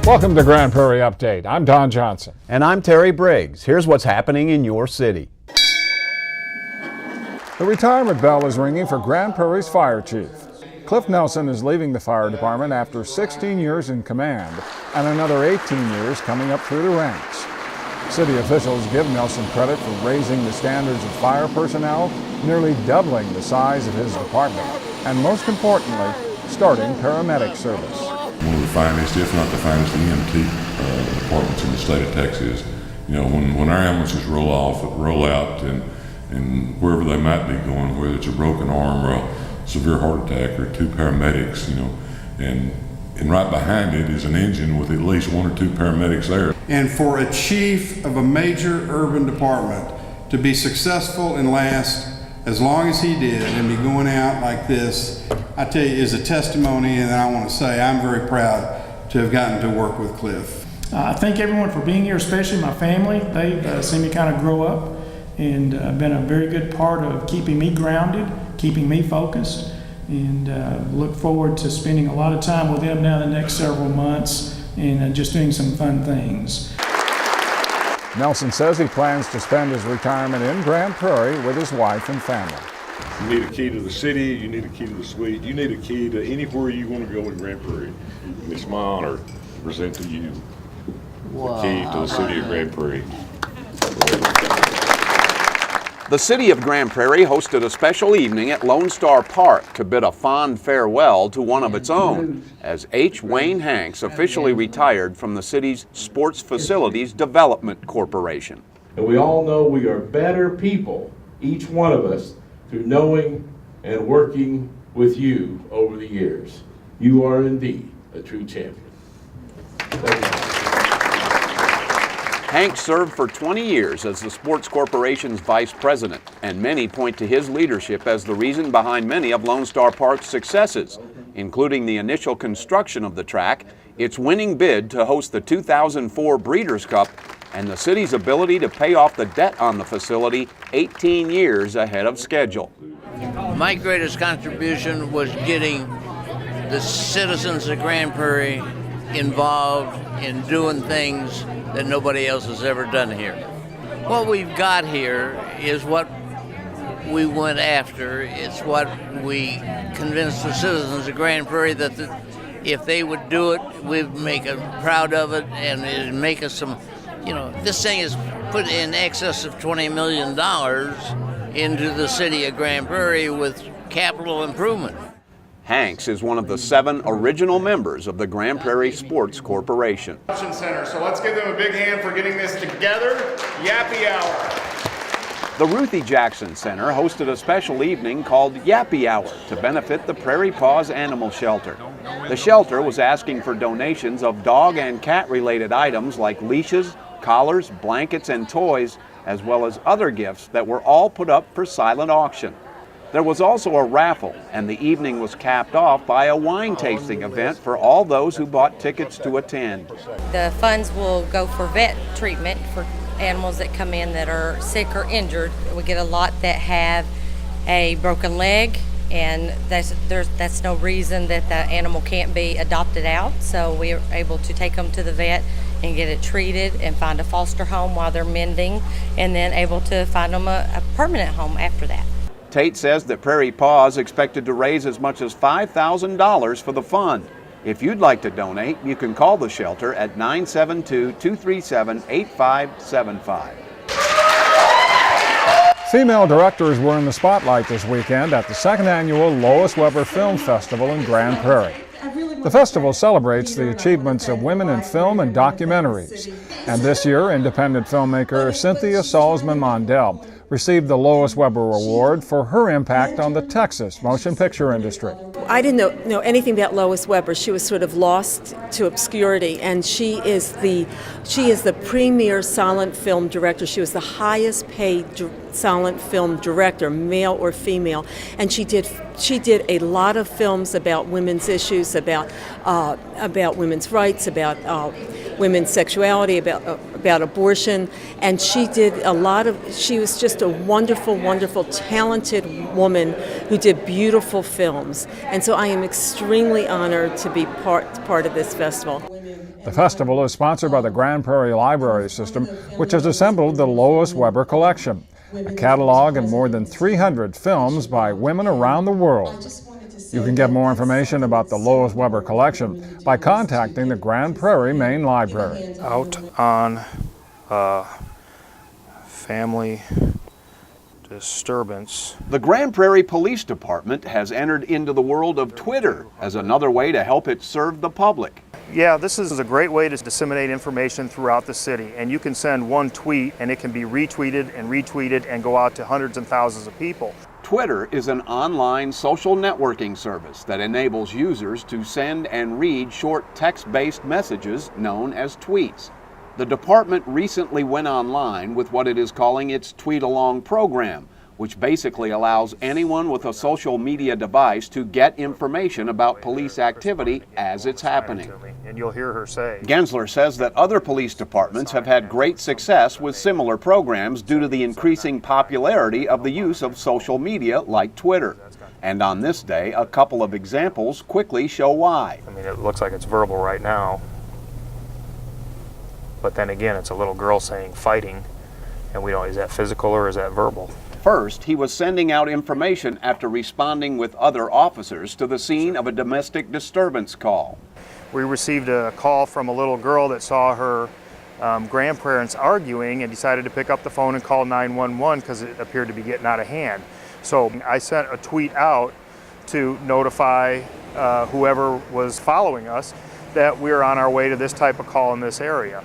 Welcome to Grand Prairie Update. I'm Don Johnson. And I'm Terry Briggs. Here's what's happening in your city. The retirement bell is ringing for Grand Prairie's fire chief. Cliff Nelson is leaving the fire department after 16 years in command and another 18 years coming up through the ranks. City officials give Nelson credit for raising the standards of fire personnel, nearly doubling the size of his department, and most importantly, starting paramedic service. One of the finest, if not the finest, EMT departments in the state of Texas. You know, when our ambulances roll out, and wherever they might be going, whether it's a broken arm or a severe heart attack or two paramedics, you know, and right behind it is an engine with at least one or two paramedics there. And for a chief of a major urban department to be successful and last as long as he did and be going out like this, I tell you, is a testimony, and I want to say I'm very proud to have gotten to work with Cliff. I thank everyone for being here, especially my family. They've seen me kind of grow up and been a very good part of keeping me grounded, keeping me focused, and look forward to spending a lot of time with them now the next several months and just doing some fun things. Nelson says he plans to spend his retirement in Grand Prairie with his wife and family. You need a key to the city, you need a key to the suite, you need a key to anywhere you want to go in Grand Prairie. And it's my honor to present to you the key to the city of Grand Prairie. The city of Grand Prairie hosted a special evening at Lone Star Park to bid a fond farewell to one of its own, as H. Wayne Hanks officially retired from the city's Sports Facilities Development Corporation. And we all know we are better people, each one of us, through knowing and working with you over the years. You are indeed a true champion. Thank you. Hanks served for 20 years as the Sports Corporation's vice president, and many point to his leadership as the reason behind many of Lone Star Park's successes, including the initial construction of the track, its winning bid to host the 2004 Breeders' Cup, and the city's ability to pay off the debt on the facility 18 years ahead of schedule. My greatest contribution was getting the citizens of Grand Prairie involved in doing things that nobody else has ever done here. What we've got here is what we went after. It's what we convinced the citizens of Grand Prairie that if they would do it, we'd make them proud of it, and it'd make us some, you know, this thing is put in excess of $20 million into the city of Grand Prairie with capital improvement. Hanks is one of the 7 original members of the Grand Prairie Sports Corporation. Center, so let's give them a big hand for getting this together. Yappy Hour. The Ruthie Jackson Center hosted a special evening called Yappy Hour to benefit the Prairie Paws Animal Shelter. The shelter was asking for donations of dog and cat related items like leashes, collars, blankets, and toys, as well as other gifts that were all put up for silent auction. There was also a raffle, and the evening was capped off by a wine tasting event for all those who bought tickets to attend. The funds will go for vet treatment for animals that come in that are sick or injured. We get a lot that have a broken leg, and that's no reason that the animal can't be adopted out. So we are able to take them to the vet and get it treated and find a foster home while they're mending, and then able to find them a permanent home after that. Tate says that Prairie Paws expected to raise as much as $5,000 for the fund. If you'd like to donate, you can call the shelter at 972-237-8575. Female directors were in the spotlight this weekend at the 2nd annual Lois Weber Film Festival in Grand Prairie. The festival celebrates the achievements of women in film and documentaries. And this year, independent filmmaker Cynthia Salzman-Mondel received the Lois Weber Award for her impact on the Texas motion picture industry. I didn't know anything about Lois Weber. She was sort of lost to obscurity, and she is the premier silent film director. She was the highest paid silent film director, male or female, and she did a lot of films about women's issues, about women's rights, about women's sexuality, about abortion, and she was just a wonderful, wonderful, talented woman who did beautiful films. And so I am extremely honored to be part of this festival. The festival is sponsored by the Grand Prairie Library System, which has assembled the Lois Weber Collection, a catalog and more than 300 films by women around the world. You can get more information about the Lois Weber Collection by contacting the Grand Prairie Main Library. Out on family disturbance. The Grand Prairie Police Department has entered into the world of Twitter as another way to help it serve the public. Yeah, this is a great way to disseminate information throughout the city, and you can send one tweet and it can be retweeted and go out to hundreds and thousands of people. Twitter is an online social networking service that enables users to send and read short text-based messages known as tweets. The department recently went online with what it is calling its Tweet Along program, which basically allows anyone with a social media device to get information about police activity as it's happening. And you'll hear her say. Gensler says that other police departments have had great success with similar programs due to the increasing popularity of the use of social media like Twitter. And on this day, a couple of examples quickly show why. I mean, it looks like it's verbal right now. But then again, it's a little girl saying fighting, and we don't, is that physical or is that verbal? First, he was sending out information after responding with other officers to the scene of a domestic disturbance call. We received a call from a little girl that saw her grandparents arguing and decided to pick up the phone and call 911 because it appeared to be getting out of hand. So I sent a tweet out to notify whoever was following us that we're on our way to this type of call in this area.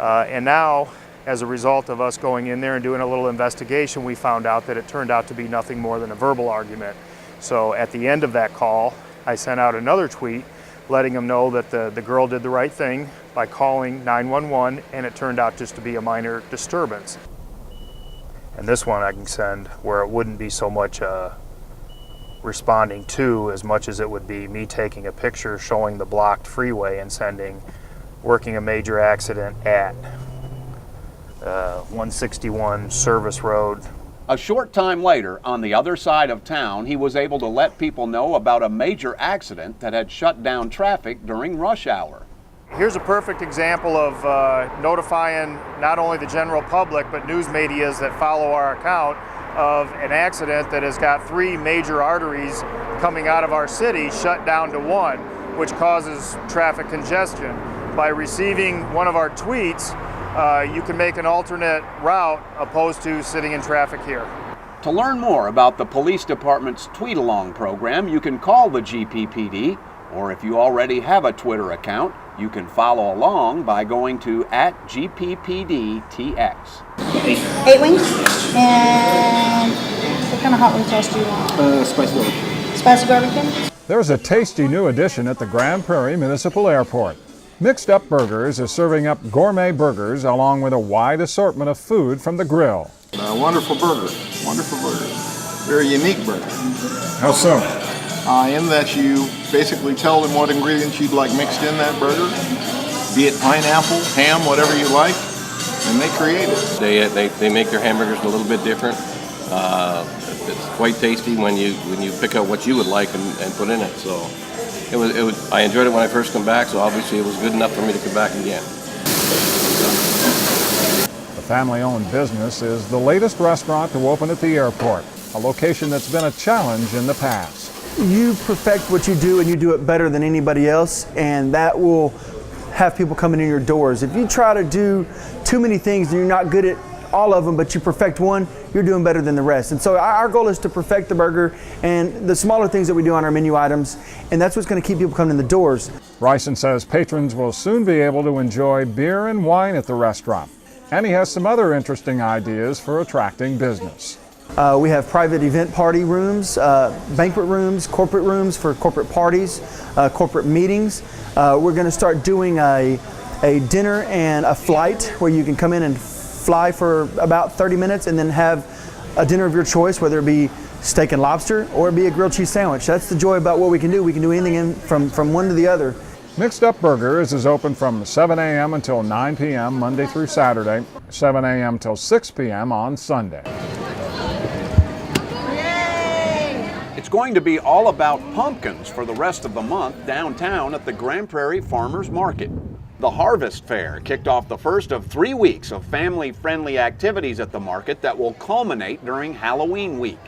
And now, as a result of us going in there and doing a little investigation, we found out that it turned out to be nothing more than a verbal argument. So at the end of that call, I sent out another tweet letting them know that the girl did the right thing by calling 911, and it turned out just to be a minor disturbance. And this one I can send where it wouldn't be so much responding to as much as it would be me taking a picture showing the blocked freeway and sending working a major accident at 161 Service Road. A short time later, on the other side of town, he was able to let people know about a major accident that had shut down traffic during rush hour. Here's a perfect example of notifying not only the general public but news medias that follow our account of an accident that has got 3 major arteries coming out of our city shut down to 1, which causes traffic congestion. By receiving one of our tweets, you can make an alternate route opposed to sitting in traffic here. To learn more about the police department's Tweet Along program, you can call the GPPD, or if you already have a Twitter account, you can follow along by going to @GPPDTX. 8 wings, and what kind of hot wing sauce do you want? Spicy barbecue. Spicy barbecue? There's a tasty new addition at the Grand Prairie Municipal Airport. Mixed Up Burgers is serving up gourmet burgers along with a wide assortment of food from the grill. Wonderful burger, wonderful burger. Very unique burger. How so? In that you basically tell them what ingredients you'd like mixed in that burger, be it pineapple, ham, whatever you like, and they create it. They make their hamburgers a little bit different. It's quite tasty when you pick out what you would like and put in it. So I enjoyed it when I first come back. So obviously it was good enough for me to come back again. The family-owned business is the latest restaurant to open at the airport, a location that's been a challenge in the past. You perfect what you do and you do it better than anybody else, and that will have people coming in your doors. If you try to do too many things and you're not good at all of them, but you perfect one, you're doing better than the rest. And so our goal is to perfect the burger and the smaller things that we do on our menu items, and that's what's going to keep people coming in the doors. Ryson says patrons will soon be able to enjoy beer and wine at the restaurant, and he has some other interesting ideas for attracting business. We have private event party rooms, banquet rooms, corporate rooms for corporate parties, corporate meetings. We're going to start doing a dinner and a flight where you can come in and fly for about 30 minutes and then have a dinner of your choice, whether it be steak and lobster or it be a grilled cheese sandwich. That's the joy about what we can do. We can do anything from one to the other. Mixed Up Burgers is open from 7 a.m. until 9 p.m. Monday through Saturday, 7 a.m. till 6 p.m. on Sunday. It's going to be all about pumpkins for the rest of the month downtown at the Grand Prairie Farmers Market. The Harvest Fair kicked off the first of 3 weeks of family-friendly activities at the market that will culminate during Halloween week.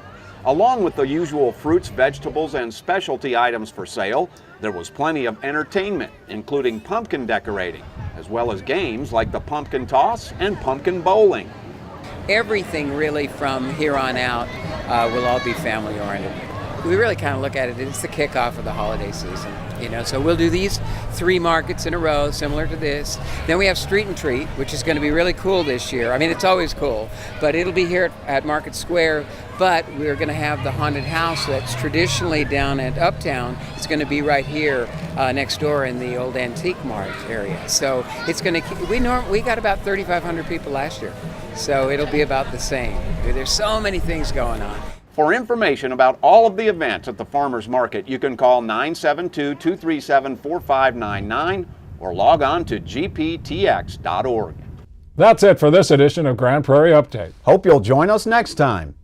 Along with the usual fruits, vegetables, and specialty items for sale, there was plenty of entertainment, including pumpkin decorating, as well as games like the pumpkin toss and pumpkin bowling. Everything really from here on out will all be family oriented. We really kind of look at it, it's the kickoff of the holiday season, you know, so we'll do these 3 markets in a row similar to this. Then we have Street and Treat, which is going to be really cool this year. I mean, it's always cool, but it'll be here at Market Square, but we're going to have the haunted house that's traditionally down at Uptown. It's going to be right here next door in the old Antique Mart area. So it's going to, we got about 3,500 people last year, so it'll be about the same. There's so many things going on. For information about all of the events at the Farmers Market, you can call 972-237-4599 or log on to gptx.org. That's it for this edition of Grand Prairie Update. Hope you'll join us next time.